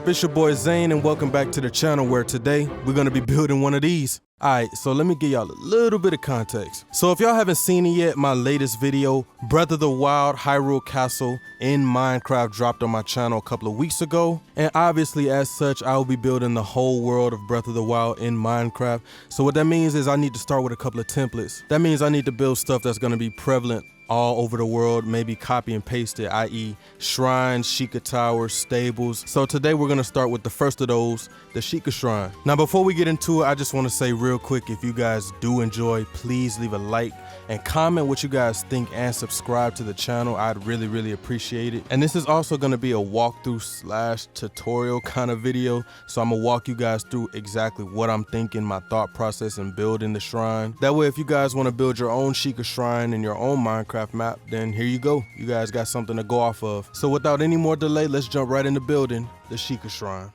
up? It's your boy Zain and welcome back to the channel where today we're gonna be building one of these. Alright, so let me give y'all a little bit of context. So if y'all haven't seen it yet, my latest video, Breath of the Wild Hyrule Castle in Minecraft, dropped on my channel a couple of weeks ago. And obviously as such, I will be building the whole world of Breath of the Wild in Minecraft. So what that means is I need to start with a couple of templates. That means I need to build stuff that's gonna be prevalent all over the world, maybe copy and paste it, i.e. shrines, Sheikah towers, stables. So today we're gonna start with the first of those, the Sheikah shrine. Now before we get into it, I just wanna say real quick, if you guys do enjoy, please leave a like and comment what you guys think and subscribe to the channel. I'd really appreciate it. And this is also gonna be a walkthrough / tutorial kind of video. So I'm gonna walk you guys through exactly what I'm thinking, my thought process in building the shrine. That way, if you guys wanna build your own Sheikah shrine in your own Minecraft map, then here you go. You guys got something to go off of. So without any more delay, let's jump right into building the Sheikah shrine.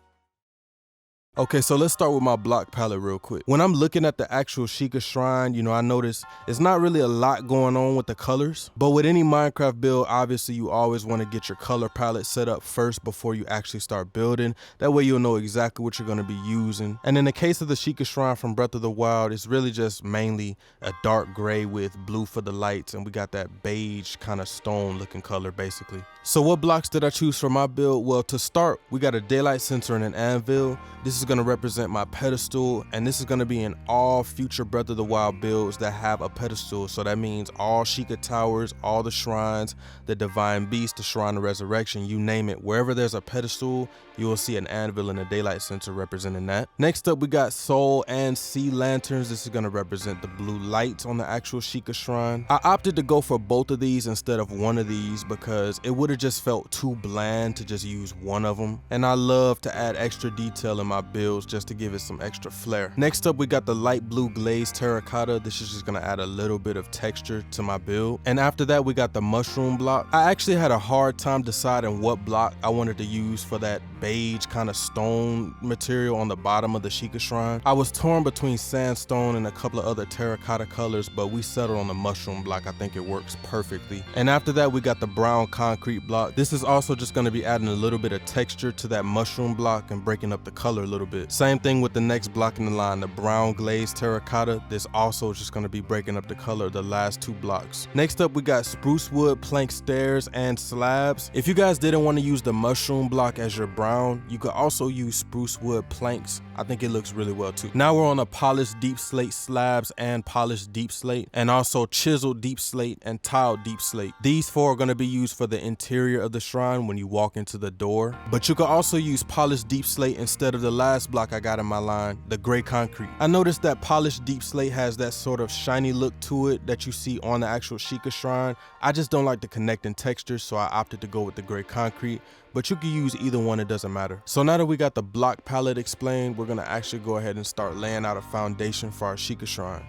Okay, so let's start with my block palette real quick. When I'm looking at the actual Sheikah shrine, you know, I notice it's not really a lot going on with the colors, but with any Minecraft build, obviously you always want to get your color palette set up first before you actually start building. That way you'll know exactly what you're going to be using. And in the case of the Sheikah shrine from Breath of the Wild, it's really just mainly a dark gray with blue for the lights, and we got that beige kind of stone looking color basically. So what blocks did I choose for my build? Well, to start, we got a daylight sensor and an anvil. This is going to represent my pedestal, and this is going to be in all future Breath of the Wild builds that have a pedestal. So that means all Sheikah towers, all the shrines, the divine beast, the shrine of resurrection, you name it. Wherever there's a pedestal, you will see an anvil and a daylight sensor representing that. Next up, we got soul and sea lanterns. This is going to represent the blue lights on the actual Sheikah shrine. I opted to go for both of these instead of one of these because it would have just felt too bland to just use one of them. And I love to add extra detail in my builds just to give it some extra flair. Next up, we got the light blue glazed terracotta. This is just going to add a little bit of texture to my build. And after that, we got the mushroom block. I actually had a hard time deciding what block I wanted to use for that beige kind of stone material on the bottom of the Sheikah shrine. I was torn between sandstone and a couple of other terracotta colors, but we settled on the mushroom block. I think it works perfectly. And after that, we got the brown concrete block. This is also just going to be adding a little bit of texture to that mushroom block and breaking up the color a little bit. Same thing with the next block in the line, the brown glazed terracotta. This also just going to be breaking up the color of the last two blocks. Next up, we got spruce wood plank stairs and slabs. If you guys didn't want to use the mushroom block as your brown, you could also use spruce wood planks. I think it looks really well too. Now we're on a polished deep slate slabs and polished deep slate, and also chiseled deep slate and tiled deep slate. These four are going to be used for the interior of the shrine when you walk into the door, but you could also use polished deep slate instead of the last block I got in my line, the gray concrete. I noticed that polished deep slate has that sort of shiny look to it that you see on the actual Sheikah shrine. I just don't like the connecting textures, so I opted to go with the gray concrete, but you can use either one, it doesn't matter. So now that we got the block palette explained, we're gonna actually go ahead and start laying out a foundation for our Sheikah shrine.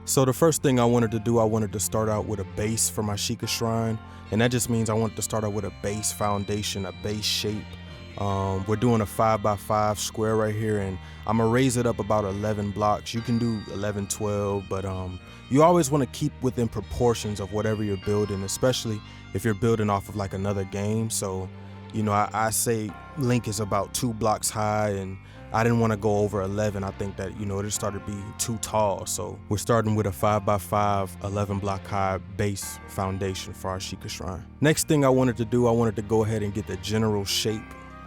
So the first thing I wanted to do, I wanted to start out with a base for my Sheikah shrine, and that just means I wanted to start out with a base foundation, a base shape. We're doing a 5x5 square right here, and I'm gonna raise it up about 11 blocks. You can do 11, 12, but you always want to keep within proportions of whatever you're building, especially if you're building off of like another game. So, you know, I say Link is about 2 blocks high, and I didn't want to go over 11. I think that, you know, it started to be too tall. So we're starting with a 5x5, 11 block high base foundation for our Sheikah shrine. Next thing I wanted to do, I wanted to go ahead and get the general shape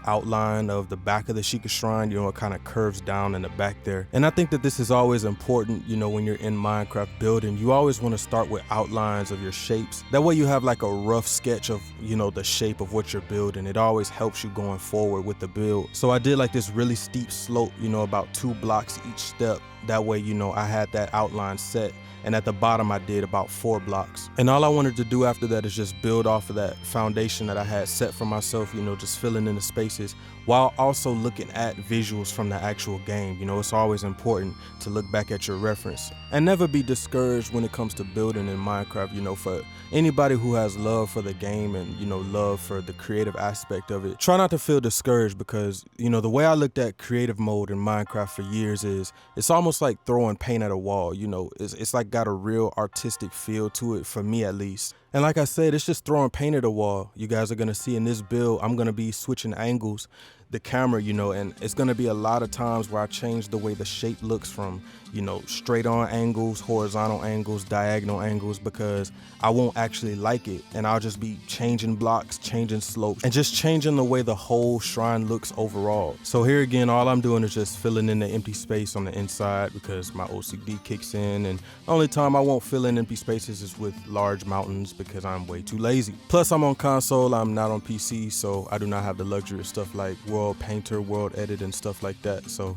outline of the back of the Sheikah shrine. You know, it kind of curves down in the back there. And I think that this is always important, you know, when you're in Minecraft building, you always want to start with outlines of your shapes. That way you have like a rough sketch of, you know, the shape of what you're building. It always helps you going forward with the build. So I did like this really steep slope, you know, about 2 blocks each step. That way, you know, I had that outline set. And at the bottom, I did about 4 blocks. And all I wanted to do after that is just build off of that foundation that I had set for myself, you know, just filling in the spaces while also looking at visuals from the actual game. You know, it's always important to look back at your reference and never be discouraged when it comes to building in Minecraft. You know, for anybody who has love for the game and, you know, love for the creative aspect of it, try not to feel discouraged, because, you know, the way I looked at creative mode in Minecraft for years is it's almost like throwing paint at a wall. You know, it's like got a real artistic feel to it, for me at least. And like I said, it's just throwing paint at a wall. You guys are gonna see in this build, I'm gonna be switching angles, the camera, you know, and it's gonna be a lot of times where I change the way the shape looks from, you know, straight on angles, horizontal angles, diagonal angles, because I won't actually like it, and I'll just be changing blocks, changing slopes, and just changing the way the whole shrine looks overall. So here again, all I'm doing is just filling in the empty space on the inside, because my OCD kicks in, and the only time I won't fill in empty spaces is with large mountains, because I'm way too lazy. Plus, I'm on console, I'm not on PC, so I do not have the luxury of stuff like World Painter, World Edit, and stuff like that. So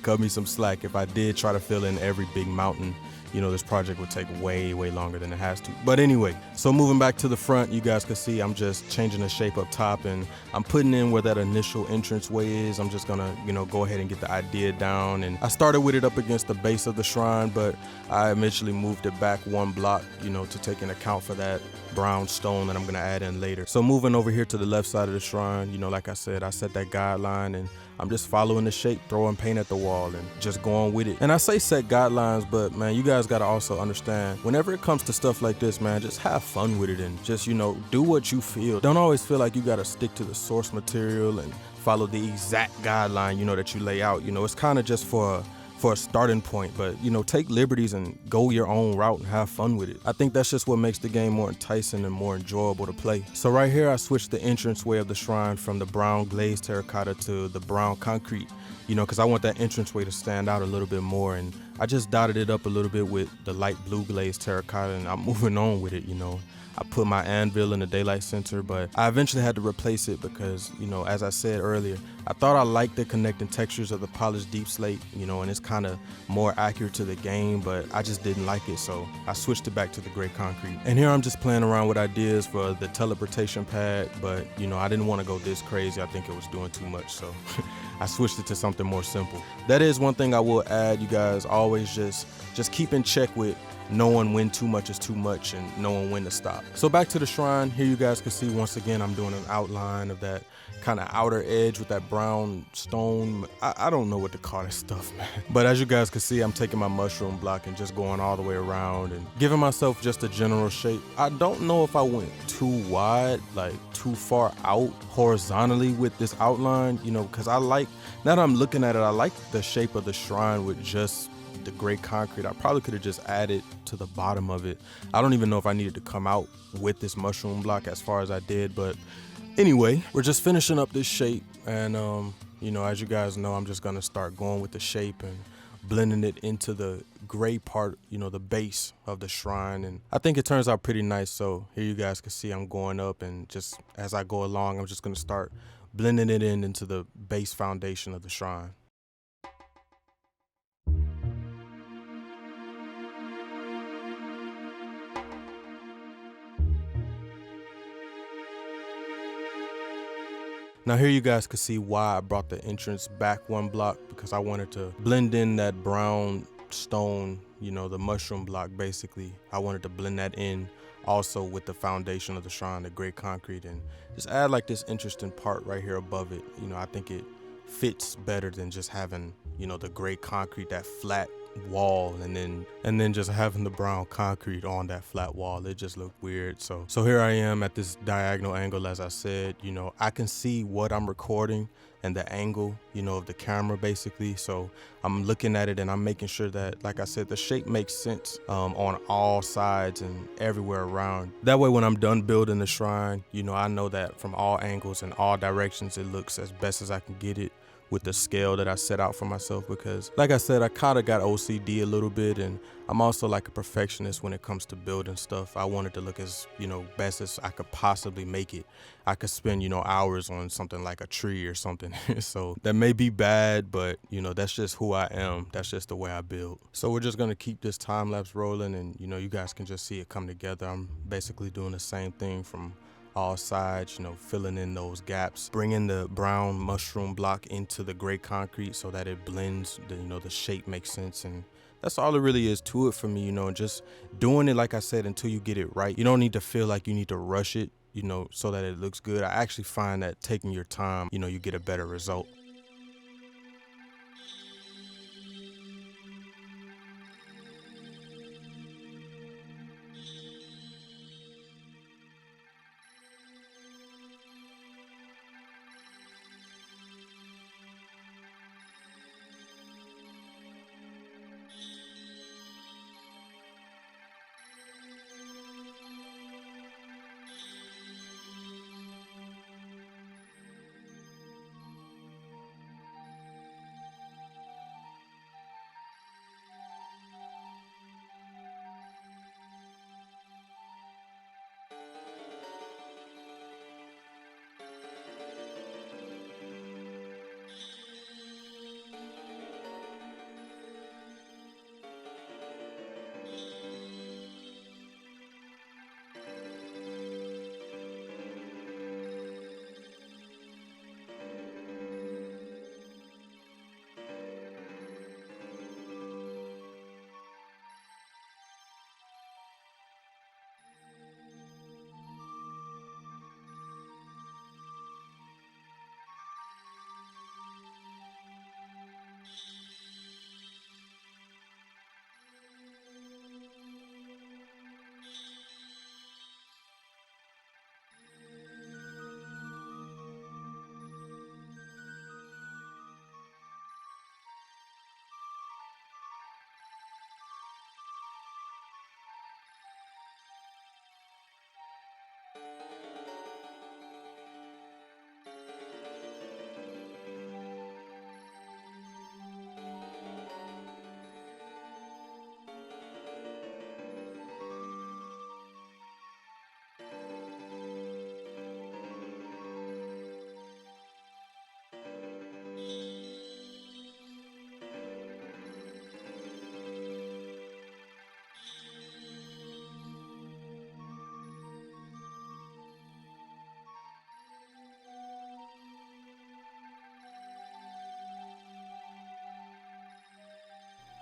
cut me some slack. If I did try to fill in every big mountain, you know, this project would take way longer than it has to. But anyway, so moving back to the front, you guys can see I'm just changing the shape up top, and I'm putting in where that initial entranceway is. I'm just gonna, you know, go ahead and get the idea down. And I started with it up against the base of the shrine, but I eventually moved it back one block, you know, to take into account for that brown stone that I'm gonna add in later. So moving over here to the left side of the shrine, you know, like I said, I set that guideline, and I'm just following the shape, throwing paint at the wall, and just going with it. And I say set guidelines, but man, you guys gotta also understand, whenever it comes to stuff like this, man, just have fun with it, and just, you know, do what you feel. Don't always feel like you gotta stick to the source material and follow the exact guideline, you know, that you lay out. You know, it's kind of just for a starting point, but, you know, take liberties and go your own route and have fun with it. I think that's just what makes the game more enticing and more enjoyable to play. So right here, I switched the entranceway of the shrine from the brown glazed terracotta to the brown concrete, you know, because I want that entranceway to stand out a little bit more, and I just dotted it up a little bit with the light blue glazed terracotta, and I'm moving on with it, you know. I put my anvil in the daylight center, but I eventually had to replace it because, you know, as I said earlier, I thought I liked the connecting textures of the polished deep slate, you know, and it's kind of more accurate to the game, but I just didn't like it, so I switched it back to the gray concrete. And here I'm just playing around with ideas for the teleportation pad, but, you know, I didn't want to go this crazy. I think it was doing too much, so I switched it to something more simple. That is one thing I will add, you guys, always just keep in check with knowing when too much is too much and knowing when to stop. So back to the shrine, here you guys can see once again I'm doing an outline of that kind of outer edge with that brown stone. I don't know what to call that stuff, man. But as you guys can see, I'm taking my mushroom block and just going all the way around and giving myself just a general shape. I don't know if I went too wide, like too far out horizontally with this outline, you know, because I like, now that I'm looking at it, I like the shape of the shrine with just the gray concrete. I probably could have just added to the bottom of it. I don't even know if I needed to come out with this mushroom block as far as I did, but anyway, we're just finishing up this shape, and you know, as you guys know, I'm just gonna start going with the shape and blending it into the gray part, you know, the base of the shrine, and I think it turns out pretty nice. So here you guys can see I'm going up, and just as I go along, I'm just gonna start blending it into the base foundation of the shrine. Now here you guys can see why I brought the entrance back one block, because I wanted to blend in that brown stone, you know, the mushroom block basically. I wanted to blend that in also with the foundation of the shrine, the gray concrete, and just add like this interesting part right here above it. You know, I think it fits better than just having, you know, the gray concrete, that flat wall, and then just having the brown concrete on that flat wall. It just looked weird. So here I am at this diagonal angle. As I said, you know, I can see what I'm recording and the angle, you know, of the camera basically. So I'm looking at it and I'm making sure that, like I said, the shape makes sense on all sides and everywhere around. That way when I'm done building the shrine, you know, I know that from all angles and all directions it looks as best as I can get it with the scale that I set out for myself, because like I said, I kind of got OCD a little bit, and I'm also like a perfectionist when it comes to building stuff. I want it to look as, you know, best as I could possibly make it. I could spend, you know, hours on something like a tree or something. So that may be bad, but you know, that's just who I am. That's just the way I build. So we're just gonna keep this time lapse rolling, and you know, you guys can just see it come together. I'm basically doing the same thing from all sides, you know, filling in those gaps, bringing the brown mushroom block into the gray concrete so that it blends, you know, the shape makes sense. And that's all it really is to it for me, you know, and just doing it, like I said, until you get it right. You don't need to feel like you need to rush it, you know, so that it looks good. I actually find that taking your time, you know, you get a better result.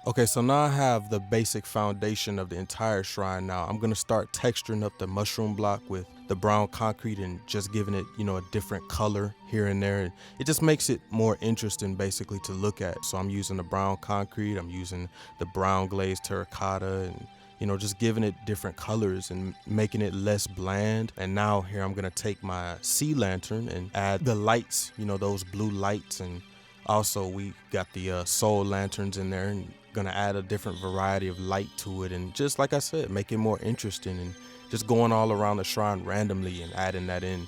Okay, so now I have the basic foundation of the entire shrine. Now I'm gonna start texturing up the mushroom block with the brown concrete and just giving it, you know, a different color here and there. And it just makes it more interesting basically to look at. So I'm using the brown concrete, I'm using the brown glazed terracotta, and you know, just giving it different colors and making it less bland. And now here I'm gonna take my sea lantern and add the lights, you know, those blue lights. And also we got the soul lanterns in there, and gonna add a different variety of light to it, and just like I said, make it more interesting and just going all around the shrine randomly and adding that in.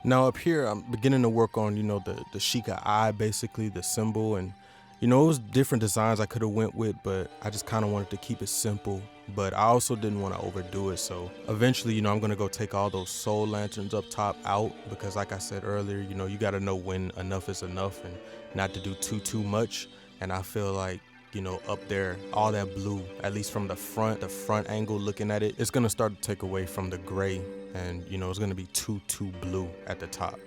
Now up here, I'm beginning to work on, you know, the Sheikah eye, basically the symbol. And you know, it was different designs I could have went with, but I just kind of wanted to keep it simple. But I also didn't want to overdo it. So eventually, you know, I'm gonna go take all those soul lanterns up top out, because like I said earlier, you know, you gotta know when enough is enough and not to do too much. And I feel like, you know, up there, all that blue, at least from the front angle looking at it, it's gonna start to take away from the gray, and you know, it's gonna be too blue at the top.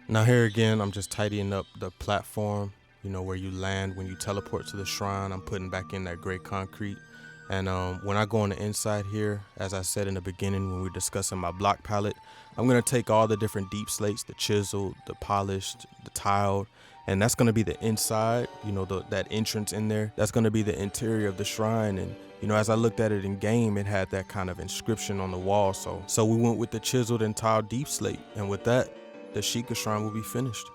Now here again, I'm just tidying up the platform, you know, where you land when you teleport to the shrine. I'm putting back in that gray concrete. And when I go on the inside here, as I said in the beginning when we were discussing my block palette, I'm gonna take all the different deep slates, the chiseled, the polished, the tiled, and that's gonna be the inside, you know, that entrance in there. That's gonna be the interior of the shrine. And you know, as I looked at it in game, it had that kind of inscription on the wall. So we went with the chiseled and tiled deep slate. And with that, the Sheikah shrine will be finished.